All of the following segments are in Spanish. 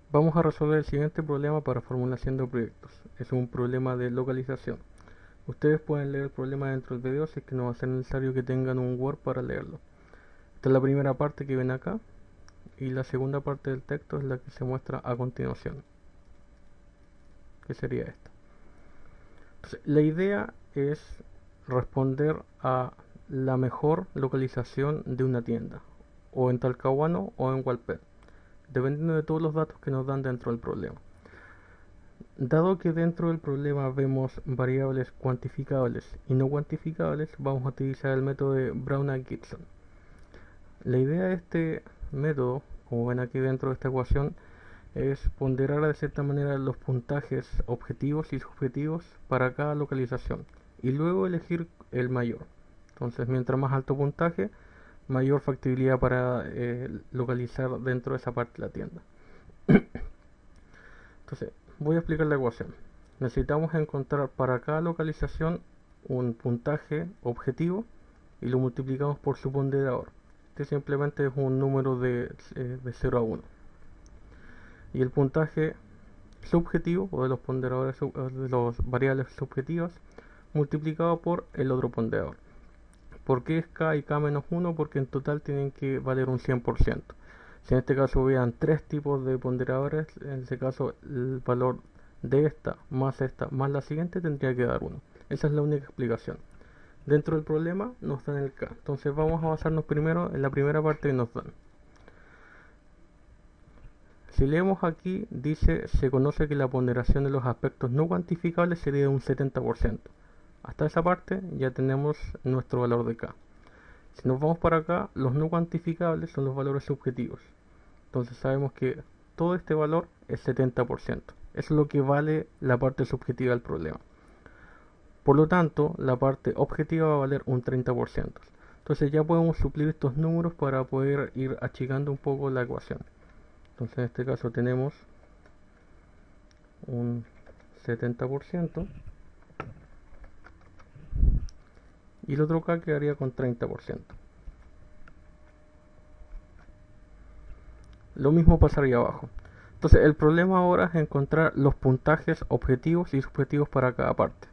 Vamos a resolver el siguiente problema para formulación de proyectos. Es un problema de localización. Ustedes pueden leer el problema dentro del video, así que no va a ser necesario que tengan un Word para leerlo. Esta es la primera parte que ven acá y la segunda parte del texto es la que se muestra a continuación, que sería esta. Entonces, la idea es responder a la mejor localización de una tienda, o en Talcahuano o en Hualpén, dependiendo de todos los datos que nos dan dentro del problema. Dado que dentro del problema vemos variables cuantificables y no cuantificables, vamos a utilizar el método de Brown-Gibson. La idea de este método, como ven aquí dentro de esta ecuación, es ponderar de cierta manera los puntajes objetivos y subjetivos para cada localización y luego elegir el mayor. Entonces, mientras más alto puntaje, mayor factibilidad para localizar dentro de esa parte de la tienda. Entonces, voy a explicar la ecuación. Necesitamos encontrar para cada localización un puntaje objetivo y lo multiplicamos por su ponderador. Este simplemente es un número de 0 a 1. Y el puntaje subjetivo o de los ponderadores de las variables subjetivas multiplicado por el otro ponderador. ¿Por qué es k y k menos 1? Porque en total tienen que valer un 100%. Si en este caso hubieran tres tipos de ponderadores, en este caso el valor de esta más la siguiente tendría que dar 1. Esa es la única explicación. Dentro del problema nos dan el k. Entonces vamos a basarnos primero en la primera parte que nos dan. Si leemos aquí, dice, se conoce que la ponderación de los aspectos no cuantificables sería de un 70%. Hasta esa parte ya tenemos nuestro valor de k. Si nos vamos para acá, los no cuantificables son los valores subjetivos. Entonces sabemos que todo este valor es 70%. Eso es lo que vale la parte subjetiva del problema. Por lo tanto, la parte objetiva va a valer un 30%. Entonces ya podemos suplir estos números para poder ir achicando un poco la ecuación. Entonces en este caso tenemos un 70% y el otro K quedaría con 30%. Lo mismo pasaría abajo. Entonces el problema ahora es encontrar los puntajes objetivos y subjetivos para cada parte.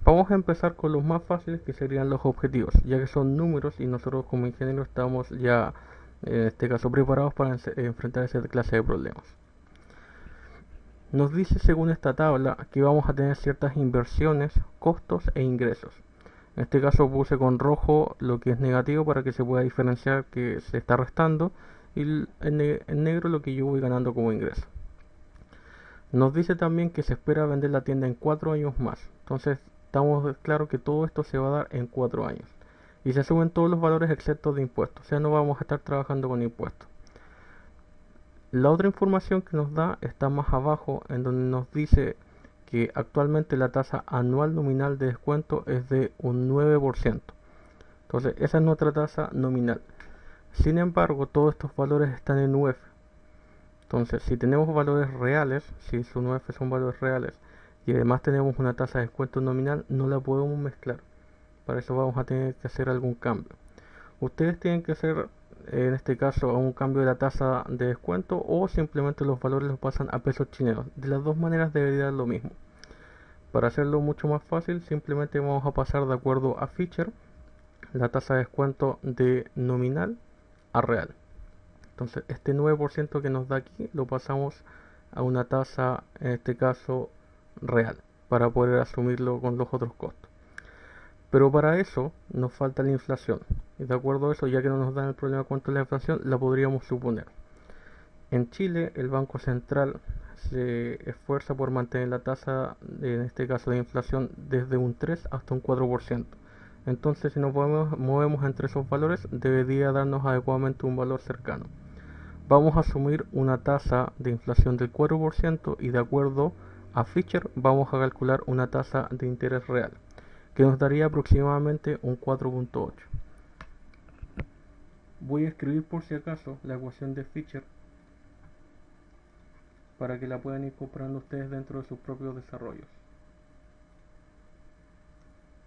Vamos a empezar con los más fáciles, que serían los objetivos, ya que son números y nosotros como ingenieros estamos ya en este caso preparados para enfrentar esa clase de problemas. Nos dice según esta tabla que vamos a tener ciertas inversiones, costos e ingresos. En este caso puse con rojo lo que es negativo para que se pueda diferenciar que se está restando y en negro lo que yo voy ganando como ingreso. Nos dice también que se espera vender la tienda en 4 años más. Entonces estamos claro que todo esto se va a dar en 4 años. Y se suben todos los valores excepto de impuestos. O sea, no vamos a estar trabajando con impuestos. La otra información que nos da está más abajo, en donde nos dice que actualmente la tasa anual nominal de descuento es de un 9%. Entonces, esa es nuestra tasa nominal. Sin embargo, todos estos valores están en UF. Entonces, si tenemos valores reales, si son UF son valores reales, y además tenemos una tasa de descuento nominal, no la podemos mezclar. Para eso vamos a tener que hacer algún cambio. Ustedes tienen que hacer en este caso un cambio de la tasa de descuento o simplemente los valores los pasan a pesos chilenos. De las dos maneras debería dar lo mismo. Para hacerlo mucho más fácil, simplemente vamos a pasar de acuerdo a Fisher la tasa de descuento de nominal a real. Entonces este 9% que nos da aquí lo pasamos a una tasa, en este caso real, para poder asumirlo con los otros costos. Pero para eso nos falta la inflación. Y de acuerdo a eso, ya que no nos dan el problema cuánto es la inflación, la podríamos suponer. En Chile, el Banco Central se esfuerza por mantener la tasa, en este caso de inflación, desde un 3 hasta un 4%. Entonces, si nos movemos entre esos valores, debería darnos adecuadamente un valor cercano. Vamos a asumir una tasa de inflación del 4% y de acuerdo a Fisher vamos a calcular una tasa de interés real, que nos daría aproximadamente un 4.8. Voy a escribir por si acaso la ecuación de Fisher para que la puedan ir comprando ustedes dentro de sus propios desarrollos.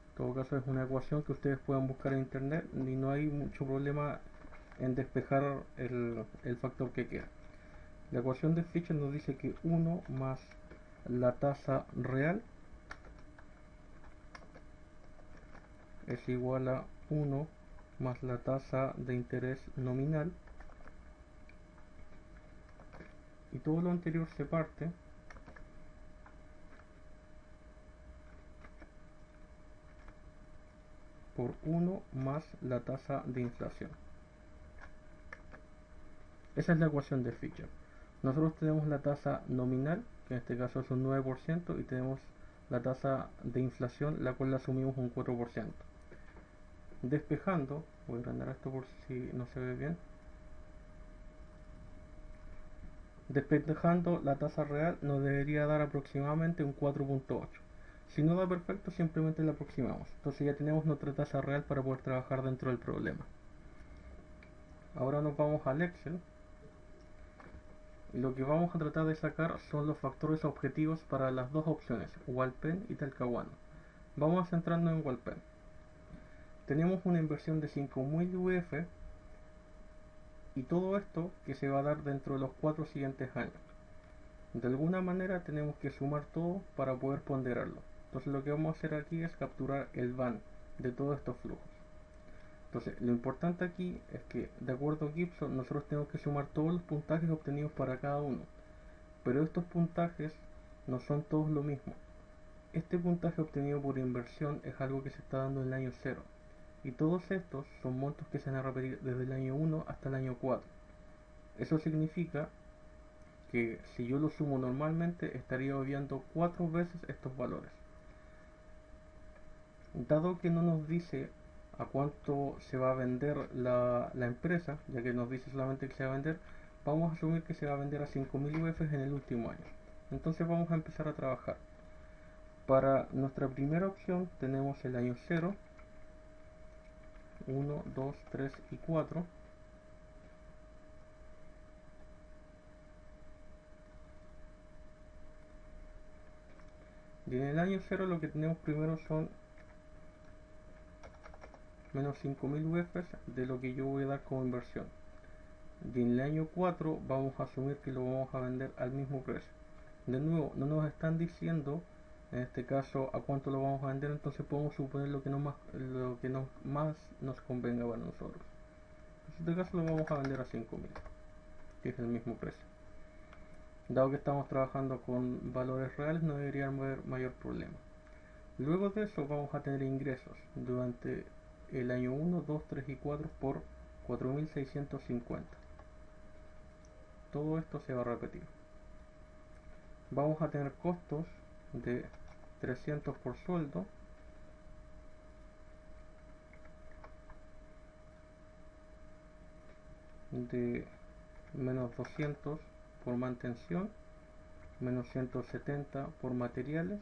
En todo caso es una ecuación que ustedes puedan buscar en internet y no hay mucho problema en despejar el factor que queda. La ecuación de Fisher nos dice que 1 más la tasa real es igual a 1 más la tasa de interés nominal, y todo lo anterior se parte por 1 más la tasa de inflación. Esa es la ecuación de Fisher. Nosotros tenemos la tasa nominal, que en este caso es un 9%, y tenemos la tasa de inflación, la cual la asumimos un 4%. Despejando, voy a agrandar esto por si no se ve bien. Despejando la tasa real nos debería dar aproximadamente un 4.8. Si no da perfecto, simplemente la aproximamos. Entonces ya tenemos nuestra tasa real para poder trabajar dentro del problema. Ahora nos vamos al Excel. Y lo que vamos a tratar de sacar son los factores objetivos para las dos opciones, Hualpén y Talcahuano. Vamos a centrarnos en Hualpén. Tenemos una inversión de 5.000 UF y todo esto que se va a dar dentro de los 4 siguientes años. De alguna manera tenemos que sumar todo para poder ponderarlo. Entonces lo que vamos a hacer aquí es capturar el van de todos estos flujos. Entonces lo importante aquí es que, de acuerdo a Gibson, nosotros tenemos que sumar todos los puntajes obtenidos para cada uno. Pero estos puntajes no son todos lo mismo. Este puntaje obtenido por inversión es algo que se está dando en el año 0. Y todos estos son montos que se van a repetir desde el año 1 hasta el año 4. Eso significa que si yo lo sumo normalmente estaría obviando 4 veces estos valores. Dado que no nos dice a cuánto se va a vender la empresa, ya que nos dice solamente que se va a vender, vamos a asumir que se va a vender a 5.000 UF en el último año. Entonces vamos a empezar a trabajar. Para nuestra primera opción tenemos el año 0, 1, 2, 3 y 4. Y en el año 0 lo que tenemos primero son menos 5.000 UF de lo que yo voy a dar como inversión. Y en el año 4 vamos a asumir que lo vamos a vender al mismo precio. De nuevo, no nos están diciendo en este caso a cuánto lo vamos a vender, entonces podemos suponer lo que más nos convenga para nosotros. En este caso lo vamos a vender a 5.000, que es el mismo precio. Dado que estamos trabajando con valores reales, no debería haber mayor problema. Luego de eso vamos a tener ingresos durante el año 1, 2, 3 y 4 por 4.650. Todo esto se va a repetir. Vamos a tener costos de 300 por sueldo, de menos 200 por mantención, menos 170 por materiales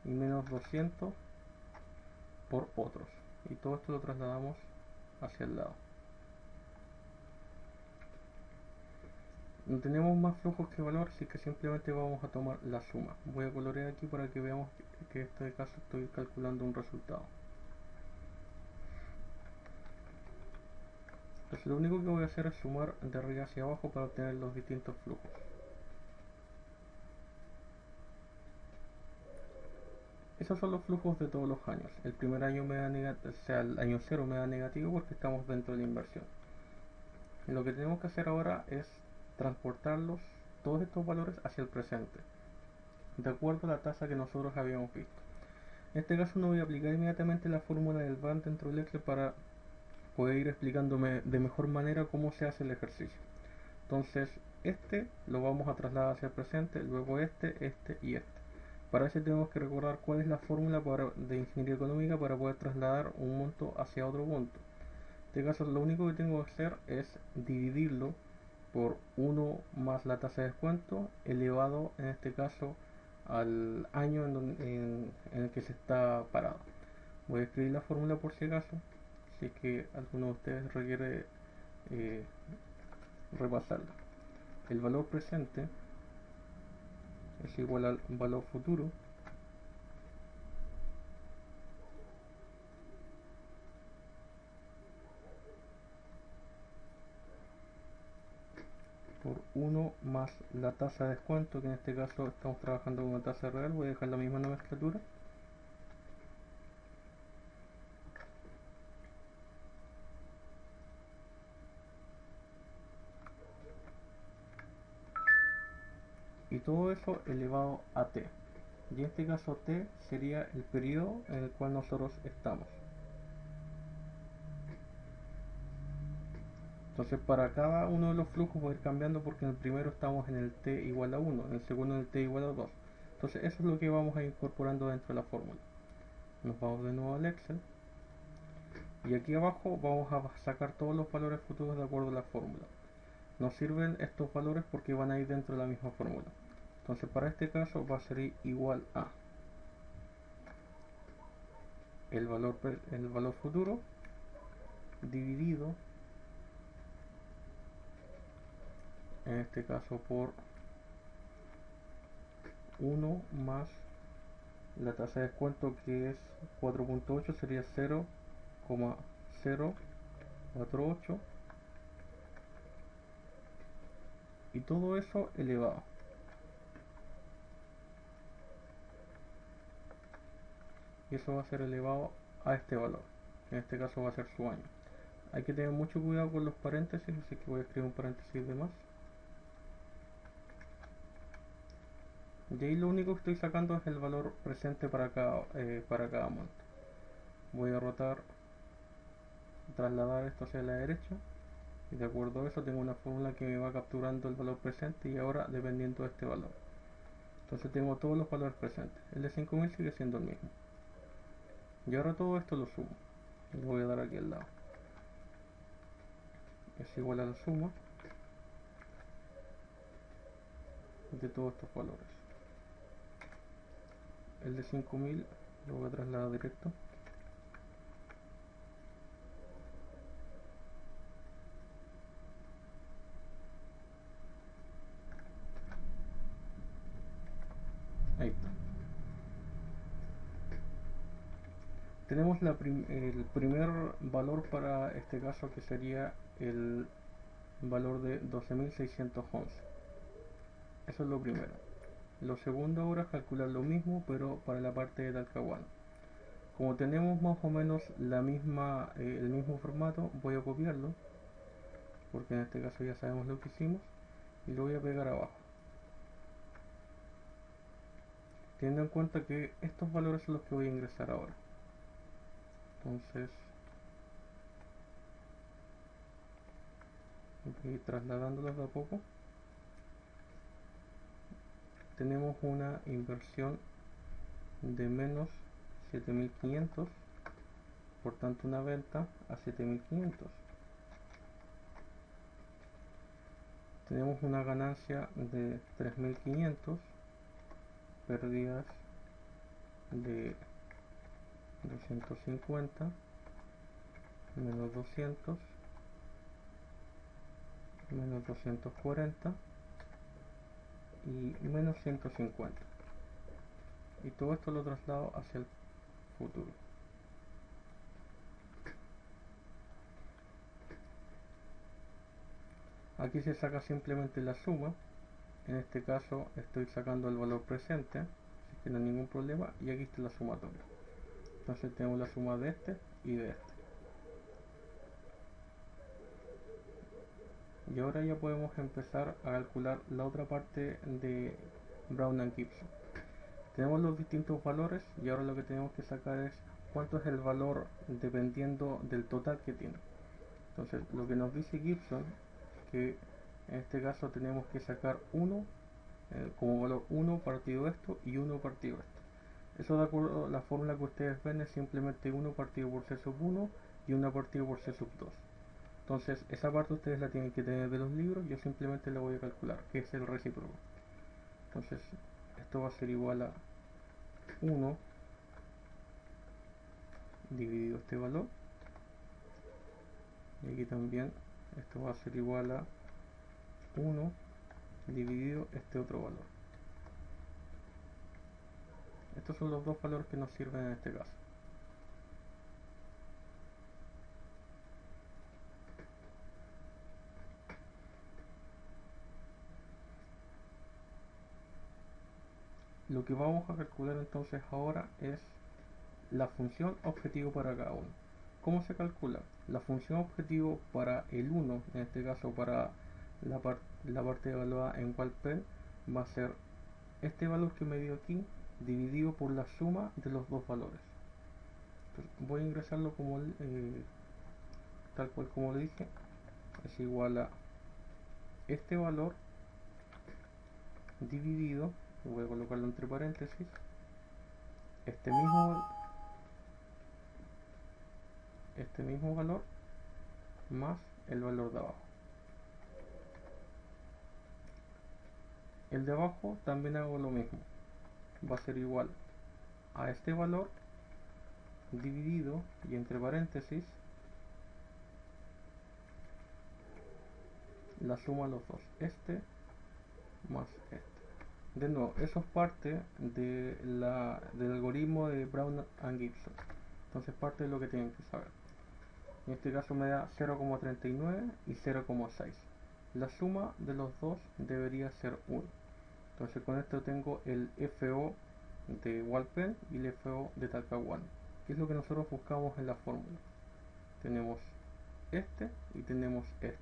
y menos 200 por otros. Y todo esto lo trasladamos hacia el lado. No tenemos más flujos que valor, así que simplemente vamos a tomar la suma. Voy a colorear aquí para que veamos que en este caso estoy calculando un resultado. Entonces lo único que voy a hacer es sumar de arriba hacia abajo para obtener los distintos flujos. Esos son los flujos de todos los años. El primer año me da negativo, o sea, el año 0 me da negativo porque estamos dentro de la inversión. Y lo que tenemos que hacer ahora es transportarlos, todos estos valores, hacia el presente, de acuerdo a la tasa que nosotros habíamos visto. En este caso no voy a aplicar inmediatamente la fórmula del van dentro del Excel para poder ir explicándome de mejor manera cómo se hace el ejercicio. Entonces este lo vamos a trasladar hacia el presente, luego este y este. Para eso tenemos que recordar cuál es la fórmula de ingeniería económica para poder trasladar un monto hacia otro monto. En este caso lo único que tengo que hacer es dividirlo por 1 más la tasa de descuento elevado en este caso al año en el que se está parado. Voy a escribir la fórmula por si acaso, si es que alguno de ustedes requiere eh, repasarla. El valor presente es igual al valor futuro por 1 más la tasa de descuento, que en este caso estamos trabajando con una tasa real. Voy a dejar la misma nomenclatura. Y todo eso elevado a t. Y en este caso t sería el periodo en el cual nosotros estamos. Entonces para cada uno de los flujos voy a ir cambiando, porque en el primero estamos en el t igual a 1, en el segundo en el t igual a 2. Entonces eso es lo que vamos a ir incorporando dentro de la fórmula. Nos vamos de nuevo al Excel. Y aquí abajo vamos a sacar todos los valores futuros de acuerdo a la fórmula. Nos sirven estos valores porque van a ir dentro de la misma fórmula. Entonces para este caso va a ser igual a el valor futuro dividido, en este caso, por 1 más la tasa de descuento, que es 4.8, sería 0,048, y todo eso elevado. Y eso va a ser elevado a este valor, en este caso va a ser su año. Hay que tener mucho cuidado con los paréntesis, así que voy a escribir un paréntesis de más. Y ahí lo único que estoy sacando es el valor presente para cada monto. Voy a trasladar esto hacia la derecha, y de acuerdo a eso tengo una fórmula que me va capturando el valor presente, y ahora dependiendo de este valor. Entonces tengo todos los valores presentes. El de 5000 sigue siendo el mismo. Y ahora todo esto lo sumo. Lo voy a dar aquí al lado. Es igual a la suma de todos estos valores. El de 5000 lo voy a trasladar directo. Ahí está. Tenemos el primer valor para este caso, que sería el valor de 12.611. Eso es lo primero. Lo segundo ahora es calcular lo mismo, pero para la parte de Talcahuano. Como tenemos más o menos el mismo formato, voy a copiarlo, porque en este caso ya sabemos lo que hicimos, y lo voy a pegar abajo. Teniendo en cuenta que estos valores son los que voy a ingresar ahora. Entonces, voy a ir trasladándolos de a poco. Tenemos una inversión de menos 7500, por tanto una venta a 7500. Tenemos una ganancia de 3500, pérdidas de 250, menos 200, menos 240 y menos 150. Y todo esto lo traslado hacia el futuro. Aquí se saca simplemente la suma. En este caso estoy sacando el valor presente, así que no hay ningún problema, y aquí está la sumatoria. Entonces tenemos la suma de este y de este. Y ahora ya podemos empezar a calcular la otra parte de Brown and Gibson. Tenemos los distintos valores, y ahora lo que tenemos que sacar es cuánto es el valor dependiendo del total que tiene. Entonces lo que nos dice Gibson, que en este caso tenemos que sacar 1 como valor, 1 partido esto y 1 partido esto. Eso, de acuerdo a la fórmula que ustedes ven, es simplemente 1 partido por c sub 1 y 1 partido por c sub 2. Entonces esa parte ustedes la tienen que tener de los libros, yo simplemente la voy a calcular, que es el recíproco. Entonces esto va a ser igual a 1 dividido este valor, y aquí también esto va a ser igual a 1 dividido este otro valor. Estos son los dos valores que nos sirven en este caso. Lo que vamos a calcular entonces ahora es la función objetivo para cada uno. ¿Cómo se calcula? La función objetivo para el 1, en este caso para la parte evaluada en Walpen, va a ser este valor que me dio aquí dividido por la suma de los dos valores. Entonces, voy a ingresarlo como tal cual como le dije, es igual a este valor dividido, voy a colocarlo entre paréntesis, este mismo, este mismo valor más el valor de abajo. El de abajo también hago lo mismo, va a ser igual a este valor dividido y entre paréntesis la suma de los dos, este más este. De nuevo, eso es parte del algoritmo de Brown and Gibson, entonces parte de lo que tienen que saber. En este caso me da 0,39 y 0,6. La suma de los dos debería ser 1. Entonces con esto tengo el FO de Walpen y el FO de Talcahuano, que es lo que nosotros buscamos en la fórmula. Tenemos este y tenemos este.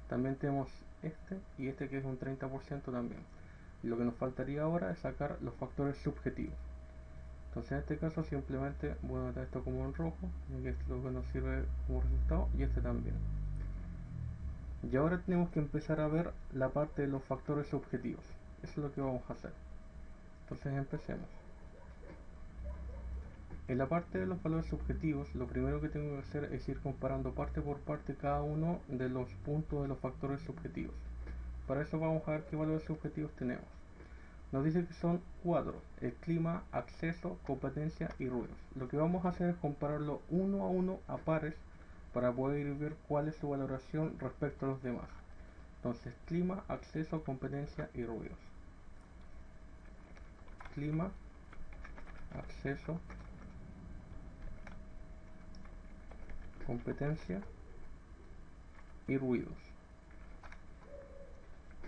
También tenemos este y este, que es un 30% también. Y lo que nos faltaría ahora es sacar los factores subjetivos. Entonces en este caso simplemente voy a anotar esto como en rojo, y esto es lo que nos sirve como resultado, y este también. Y ahora tenemos que empezar a ver la parte de los factores subjetivos. Eso es lo que vamos a hacer. Entonces empecemos. En la parte de los valores subjetivos, lo primero que tengo que hacer es ir comparando parte por parte cada uno de los puntos de los factores subjetivos. Para eso vamos a ver qué valores subjetivos tenemos. Nos dice que son 4: el clima, acceso, competencia y ruidos. Lo que vamos a hacer es compararlo uno a uno a pares para poder ver cuál es su valoración respecto a los demás. Entonces, clima, acceso, competencia y ruidos. Clima, acceso, competencia y ruidos.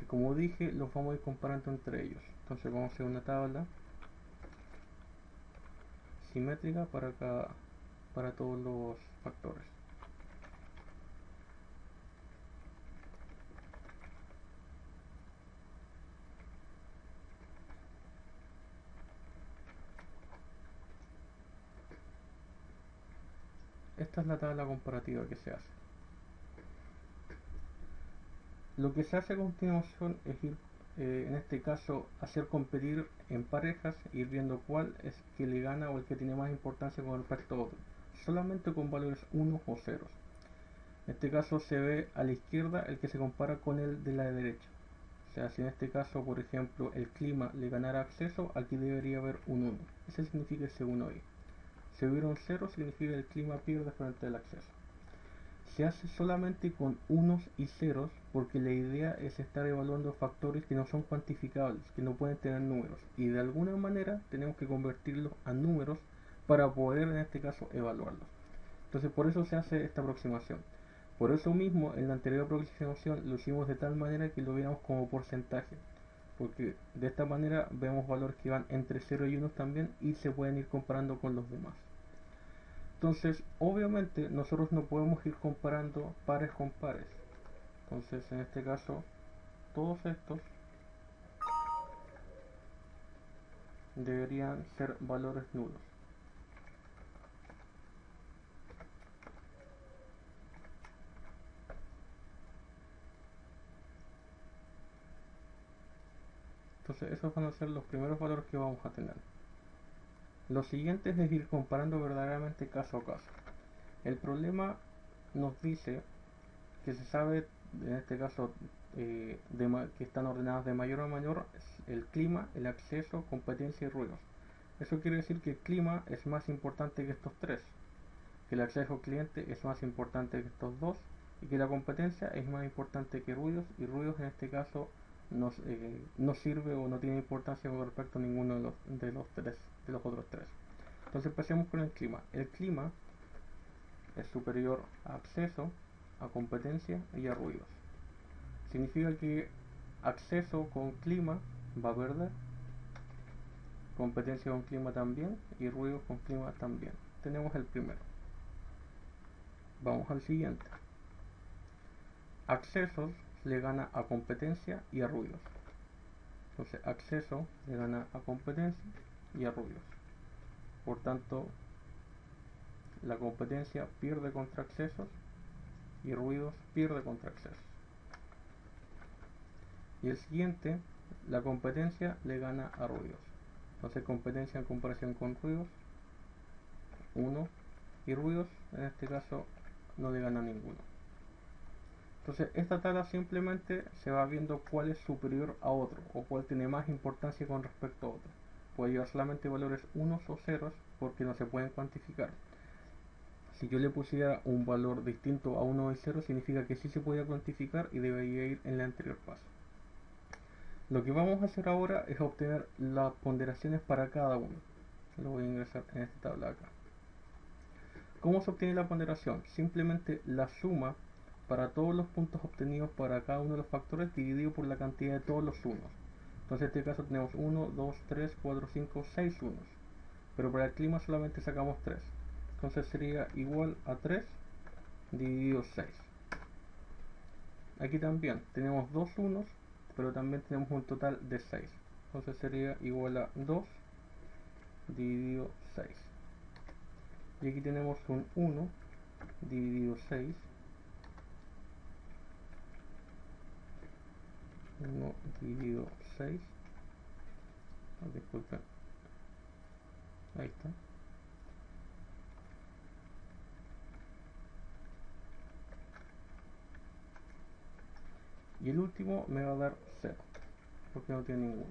Y como dije, los vamos a ir comparando entre ellos. Entonces vamos a hacer una tabla simétrica para todos los factores. Esta es la tabla comparativa que se hace. Lo que se hace a continuación es ir, en este caso, hacer competir en parejas, ir viendo cuál es que le gana o el que tiene más importancia con respecto a otro, solamente con valores 1 o 0. En este caso se ve a la izquierda el que se compara con el de la derecha. O sea, si en este caso, por ejemplo, el clima le ganara acceso, aquí debería haber un 1. Ese significa ese 1 ahí. Si hubiera un 0, significa que el clima pierde frente al acceso. Se hace solamente con unos y ceros porque la idea es estar evaluando factores que no son cuantificables, que no pueden tener números, y de alguna manera tenemos que convertirlos a números para poder, en este caso, evaluarlos. Entonces por eso se hace esta aproximación. Por eso mismo en la anterior aproximación lo hicimos de tal manera que lo viéramos como porcentaje, porque de esta manera vemos valores que van entre 0 y 1 también y se pueden ir comparando con los demás. Entonces, obviamente, nosotros no podemos ir comparando pares con pares. Entonces, en este caso, todos estos deberían ser valores nulos. Entonces, esos van a ser los primeros valores que vamos a tener. Lo siguiente es ir comparando verdaderamente caso a caso. El problema nos dice que se sabe, en este caso, que están ordenadas de mayor a mayor el clima, el acceso, competencia y ruidos. Eso quiere decir que el clima es más importante que estos tres, que el acceso al cliente es más importante que estos dos, y que la competencia es más importante que ruidos, y ruidos en este caso no sirve o no tiene importancia con respecto a ninguno de los otros tres. Entonces empecemos con el clima. El clima es superior a acceso, a competencia y a ruidos. Significa que acceso con clima va a perder competencia con clima también y ruidos con clima también. Tenemos el primero. Vamos al siguiente. Accesos le gana a competencia y a ruidos. Entonces acceso le gana a competencia y a ruidos. Por tanto, la competencia pierde contra accesos y ruidos pierde contra accesos. Y el siguiente, la competencia le gana a ruidos. Entonces competencia en comparación con ruidos, 1, y ruidos en este caso no le gana a ninguno. Entonces esta tabla simplemente se va viendo cuál es superior a otro o cuál tiene más importancia con respecto a otro. Puede llevar solamente valores unos o ceros porque no se pueden cuantificar. Si yo le pusiera un valor distinto a 1 y 0 significa que sí se podía cuantificar y debería ir en el anterior paso. Lo que vamos a hacer ahora es obtener las ponderaciones para cada uno. Lo voy a ingresar en esta tabla acá. ¿Cómo se obtiene la ponderación? Simplemente la suma para todos los puntos obtenidos para cada uno de los factores dividido por la cantidad de todos los unos. Entonces en este caso tenemos 1, 2, 3, 4, 5, 6 unos. Pero para el clima solamente sacamos 3. Entonces sería igual a 3 dividido 6. Aquí también tenemos 2 unos, pero también tenemos un total de 6. Entonces sería igual a 2 dividido 6. Y aquí tenemos un 1 dividido 6. 1 dividido 6. Disculpen. Ahí está. Y el último me va a dar 0, porque no tiene ninguno.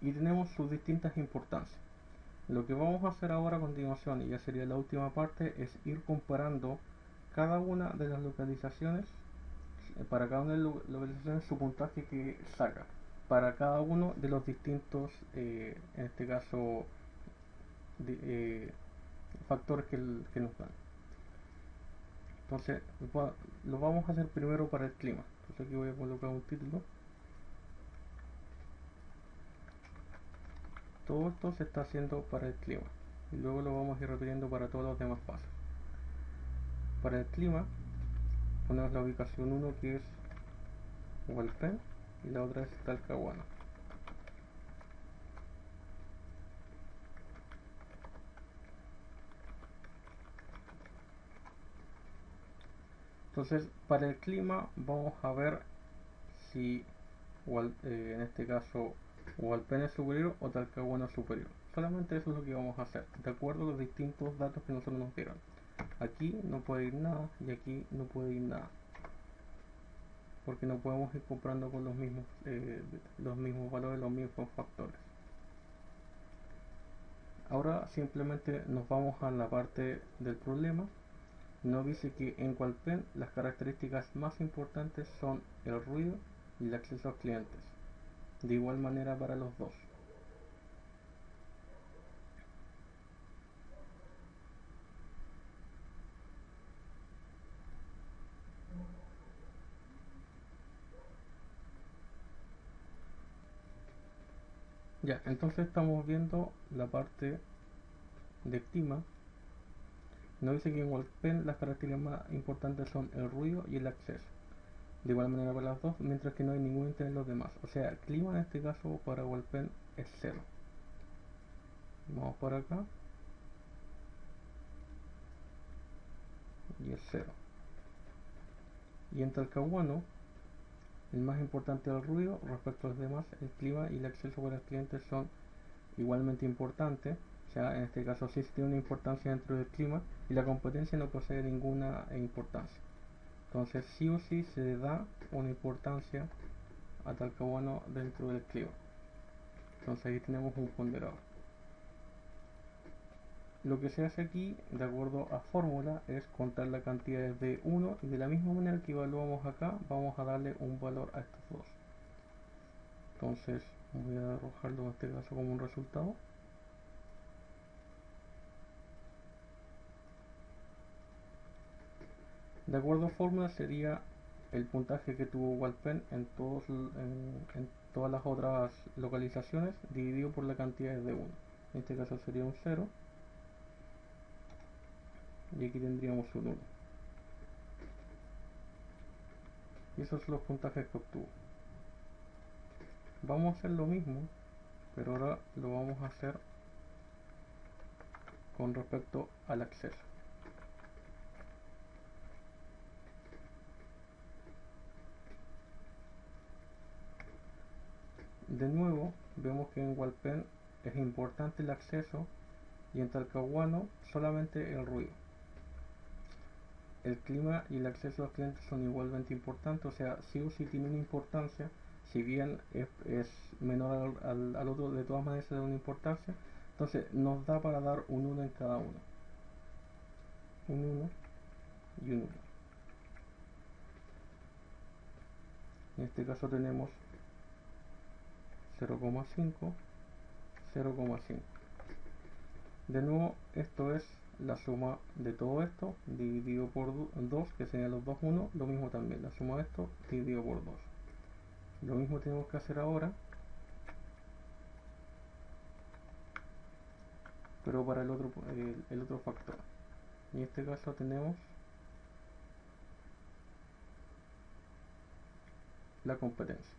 Y tenemos sus distintas importancias. Lo que vamos a hacer ahora a continuación, y ya sería la última parte, es ir comparando cada una de las localizaciones, para cada una de las localizaciones su puntaje que saca, para cada uno de los distintos, en este caso, factores que nos dan. Entonces, lo vamos a hacer primero para el clima. Entonces aquí voy a colocar un título. Todo esto se está haciendo para el clima y luego lo vamos a ir repitiendo para todos los demás pasos. Para el clima ponemos la ubicación 1 que es Hualpén y la otra es Talcahuano. Entonces para el clima vamos a ver si en este caso Hualpén es superior o Talcahuano es superior. Solamente eso es lo que vamos a hacer, de acuerdo a los distintos datos que nosotros nos dieron. Aquí no puede ir nada y aquí no puede ir nada, porque no podemos ir comprando con los mismos valores, los mismos factores. Ahora simplemente nos vamos a la parte del problema. Nos dice que en Hualpén las características más importantes son el ruido y el acceso a clientes. De igual manera para los dos. Ya, entonces estamos viendo la parte de clima. Nos dice que en Hualpén las características más importantes son el ruido y el acceso. De igual manera para las dos, mientras que no hay ningún interés en los demás. O sea, el clima en este caso para Hualpén es 0. Vamos por acá. Y es 0. Y en Talcahuano, el más importante es el ruido, respecto a los demás, el clima y el acceso para los clientes son igualmente importantes. O sea, en este caso sí tiene una importancia dentro del clima y la competencia no posee ninguna importancia. Entonces sí o sí se da una importancia a Talcahuano dentro del clima. Entonces ahí tenemos un ponderado. Lo que se hace aquí, de acuerdo a fórmula, es contar la cantidad de 1 y de la misma manera que evaluamos acá, vamos a darle un valor a estos dos. Entonces voy a arrojarlo en este caso como un resultado. De acuerdo a fórmula sería el puntaje que tuvo Hualpén en todas las otras localizaciones dividido por la cantidad de 1. En este caso sería un 0 y aquí tendríamos un 1. Y esos son los puntajes que obtuvo. Vamos a hacer lo mismo, pero ahora lo vamos a hacer con respecto al acceso. De nuevo, vemos que en Walpen es importante el acceso y en Talcahuano solamente el ruido. El clima y el acceso a los clientes son igualmente importantes, o sea, sí o sí tiene una importancia, si bien es menor al otro, de todas maneras se da una importancia. Entonces nos da para dar un 1 en cada uno. Un 1 y un 1. En este caso tenemos 0,5, 0,5. De nuevo, esto es la suma de todo esto dividido por 2, que serían los dos 1. Lo mismo también, la suma de esto dividido por 2. Lo mismo tenemos que hacer ahora, pero para el otro factor. En este caso tenemos la competencia.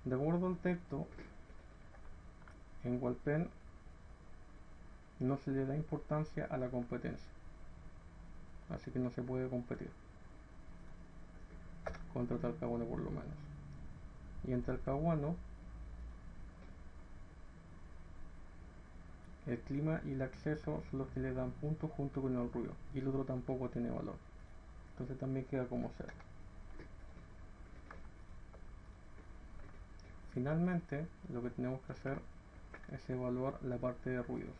De acuerdo al texto, en Walpen no se le da importancia a la competencia, así que no se puede competir contra Talcahuano por lo menos. Y en Talcahuano el clima y el acceso son los que le dan puntos junto con el ruido, y el otro tampoco tiene valor, entonces también queda como 0. Finalmente, lo que tenemos que hacer es evaluar la parte de ruidos.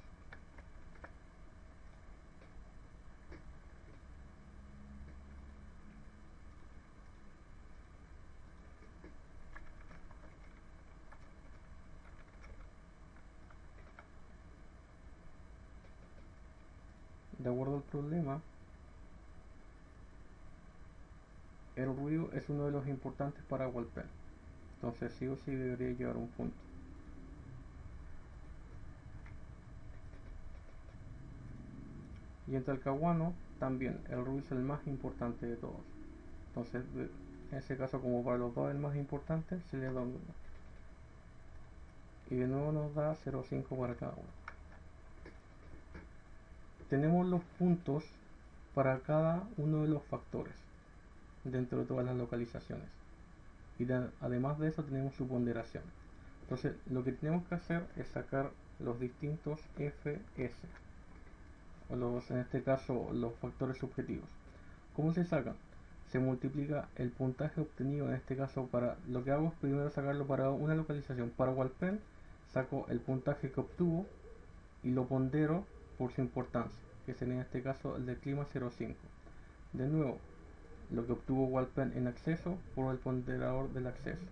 De acuerdo al problema, el ruido es uno de los importantes para Walpen, entonces sí o sí debería llevar un punto. Y en Talcahuano también el ruido es el más importante de todos, entonces en ese caso, como para los dos es el más importante, se le da un 1. Y de nuevo nos da 0,5 para cada uno. Tenemos los puntos para cada uno de los factores dentro de todas las localizaciones, y además de eso tenemos su ponderación. Entonces lo que tenemos que hacer es sacar los distintos FS, o en este caso los factores subjetivos. ¿Cómo se sacan? Se multiplica el puntaje obtenido, en este caso para lo que hago es primero sacarlo para una localización. Para Walpen saco el puntaje que obtuvo y lo pondero por su importancia, que sería en este caso el del clima 0,5. De nuevo, lo que obtuvo Walpen en acceso por el ponderador del acceso,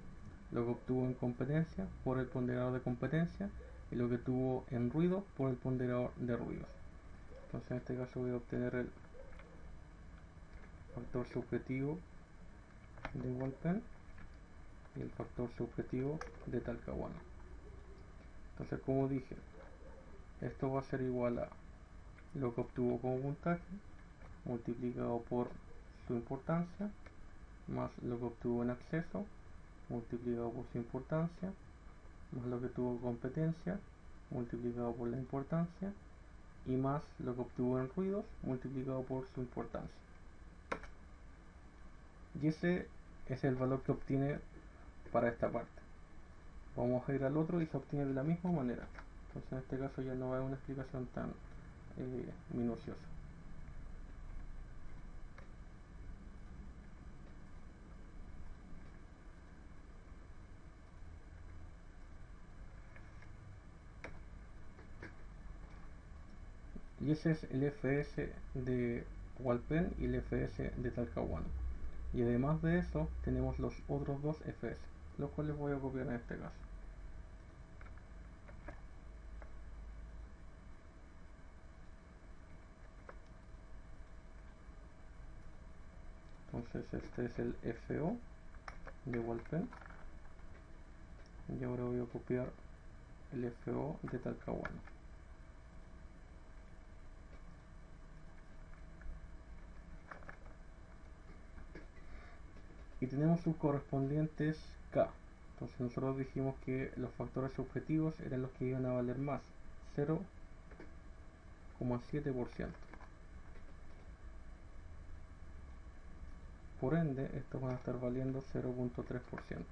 lo que obtuvo en competencia por el ponderador de competencia, y lo que tuvo en ruido por el ponderador de ruidos. Entonces en este caso voy a obtener el factor subjetivo de Walpen y el factor subjetivo de Talcahuano. Entonces, como dije, esto va a ser igual a lo que obtuvo como puntaje multiplicado por su importancia más lo que obtuvo en acceso multiplicado por su importancia más lo que tuvo competencia multiplicado por la importancia y más lo que obtuvo en ruidos multiplicado por su importancia. Y ese es el valor que obtiene para esta parte. Vamos a ir al otro y se obtiene de la misma manera. Entonces en este caso ya no va a haber una explicación tan minuciosa. Y ese es el FS de Walpen y el FS de Talcahuano. Y además de eso tenemos los otros dos FS, los cuales voy a copiar en este caso. Entonces este es el FO de Walpen, y ahora voy a copiar el FO de Talcahuano. Y tenemos sus correspondientes K. Entonces nosotros dijimos que los factores subjetivos eran los que iban a valer más, 0,7%. Por ende, estos van a estar valiendo 0,3%.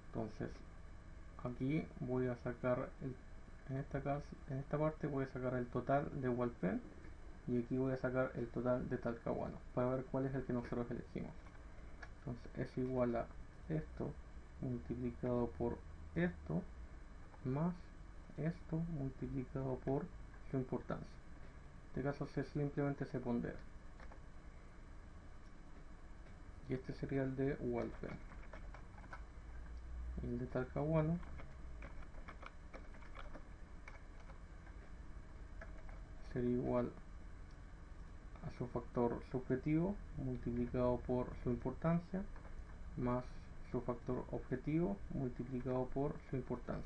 Entonces, aquí voy a sacar, en esta parte voy a sacar el total de Walpen, y aquí voy a sacar el total de Talcahuano para ver cuál es el que nosotros elegimos. Entonces es igual a esto multiplicado por esto más esto multiplicado por su importancia. En este caso simplemente se pondera. Y este sería el de Walpen. Y el de Talcahuano sería igual a su factor subjetivo multiplicado por su importancia más su factor objetivo multiplicado por su importancia.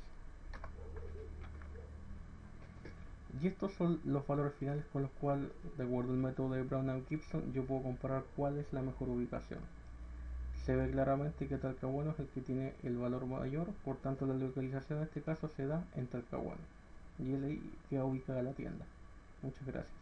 Y estos son los valores finales con los cuales, de acuerdo al método de Brown-Gibson, yo puedo comparar cuál es la mejor ubicación. Se ve claramente que Talcahuano es el que tiene el valor mayor, por tanto la localización en este caso se da en Talcahuano. Y es ahí que ubicada la tienda. Muchas gracias.